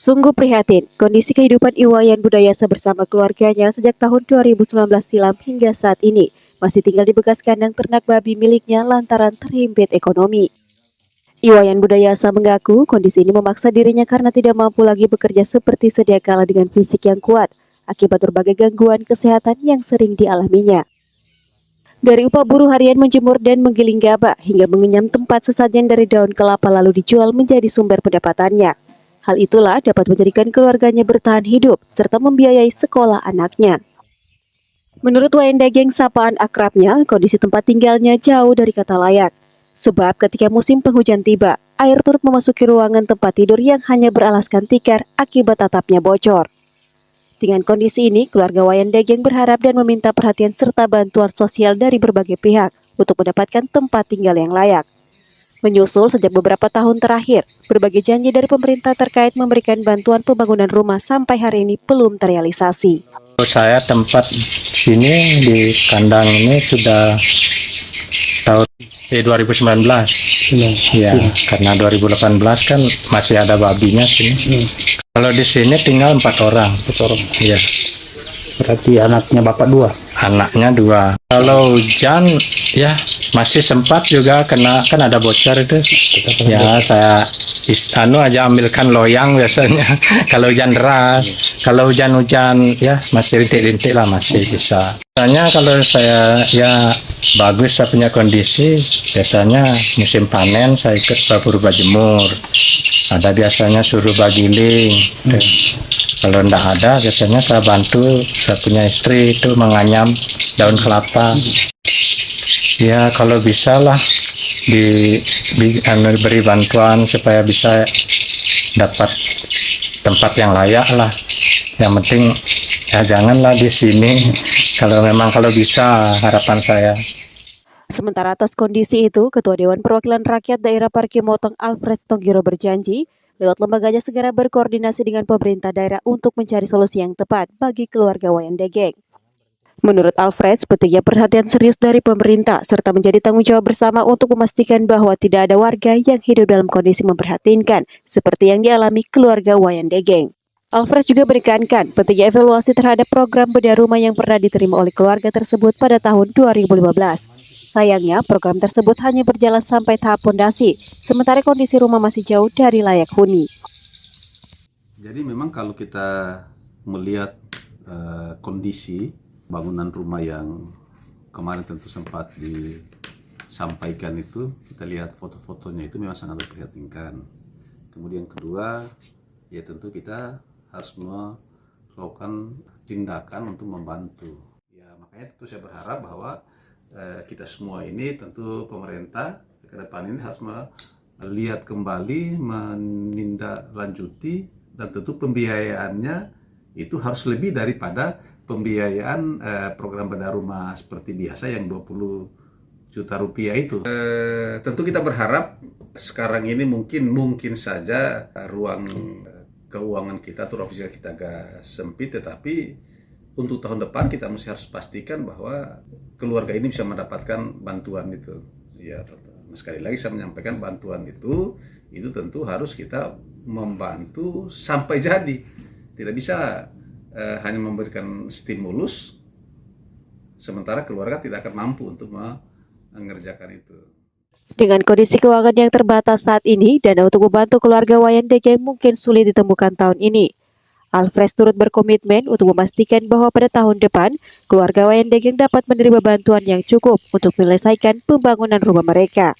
Sungguh prihatin, kondisi kehidupan Iwayan Budayasa bersama keluarganya sejak tahun 2019 silam hingga saat ini masih tinggal di bekas kandang ternak babi miliknya lantaran terhimpit ekonomi. Iwayan Budayasa mengaku kondisi ini memaksa dirinya karena tidak mampu lagi bekerja seperti sedia kala dengan fisik yang kuat akibat berbagai gangguan kesehatan yang sering dialaminya. Dari upah buruh harian menjemur dan menggiling gabah hingga mengenyam tempat sesajen dari daun kelapa lalu dijual menjadi sumber pendapatannya. Hal itulah dapat menjadikan keluarganya bertahan hidup serta membiayai sekolah anaknya. Menurut Wayan Dageng sapaan akrabnya, kondisi tempat tinggalnya jauh dari kata layak. Sebab ketika musim penghujan tiba, air turut memasuki ruangan tempat tidur yang hanya beralaskan tikar akibat atapnya bocor. Dengan kondisi ini, keluarga Wayan Dageng berharap dan meminta perhatian serta bantuan sosial dari berbagai pihak untuk mendapatkan tempat tinggal yang layak. Menyusul sejak beberapa tahun terakhir, berbagai janji dari pemerintah terkait memberikan bantuan pembangunan rumah sampai hari ini belum terrealisasi. Saya tempat sini di kandang ini sudah tahun 2019. Ya, karena 2018 kan masih ada babinya sini. Kalau di sini tinggal 4 orang. Iya. Berarti anaknya bapak 2. Anaknya 2. Kalau hujan ya masih sempat juga kena, kan ada bocor itu. Ya saya aja ambilkan loyang biasanya. Kalau hujan deras, kalau hujan-hujan ya masih rintik-rintik lah masih bisa. Biasanya kalau saya ya bagus saya punya kondisi, biasanya musim panen saya ikut berburu jemur. Ada biasanya suruh bagiling. Kalau enggak ada, biasanya saya bantu, saya punya istri itu menganyam daun kelapa. Ya kalau bisa lah diberi bantuan supaya bisa dapat tempat yang layak lah. Yang penting ya janganlah di sini. Kalau bisa harapan saya. Sementara atas kondisi itu, Ketua Dewan Perwakilan Rakyat Daerah Parigi Motong Alfred Tonggiro berjanji lewat lembaganya segera berkoordinasi dengan pemerintah daerah untuk mencari solusi yang tepat bagi keluarga Wayan Dageng. Menurut Alfred, pentingnya perhatian serius dari pemerintah serta menjadi tanggung jawab bersama untuk memastikan bahwa tidak ada warga yang hidup dalam kondisi memprihatinkan seperti yang dialami keluarga Wayan Dageng. Alfred juga menekankan pentingnya evaluasi terhadap program bedah rumah yang pernah diterima oleh keluarga tersebut pada tahun 2015. Sayangnya, program tersebut hanya berjalan sampai tahap fondasi, sementara kondisi rumah masih jauh dari layak huni. Jadi memang kalau kita melihat kondisi bangunan rumah yang kemarin tentu sempat disampaikan itu, kita lihat foto-fotonya itu memang sangat memprihatinkan. Kemudian kedua, ya tentu kita harus melakukan tindakan untuk membantu. Ya makanya tentu saya berharap bahwa kita semua ini tentu pemerintah ke depan ini harus melihat kembali, menindaklanjuti, dan tentu pembiayaannya itu harus lebih daripada pembiayaan program bedah rumah seperti biasa yang 20 juta rupiah itu. Tentu kita berharap sekarang ini mungkin saja ruang keuangan kita atau fiskal kita agak sempit, tetapi untuk tahun depan kita mesti harus pastikan bahwa keluarga ini bisa mendapatkan bantuan itu. Ya, sekali lagi saya menyampaikan bantuan itu tentu harus kita membantu sampai jadi. Tidak bisa hanya memberikan stimulus sementara keluarga tidak akan mampu untuk mengerjakan itu. Dengan kondisi keuangan yang terbatas saat ini, dana untuk membantu keluarga Wayan Dageng mungkin sulit ditemukan tahun ini. Alfred turut berkomitmen untuk memastikan bahwa pada tahun depan, keluarga Wayan Dageng dapat menerima bantuan yang cukup untuk menyelesaikan pembangunan rumah mereka.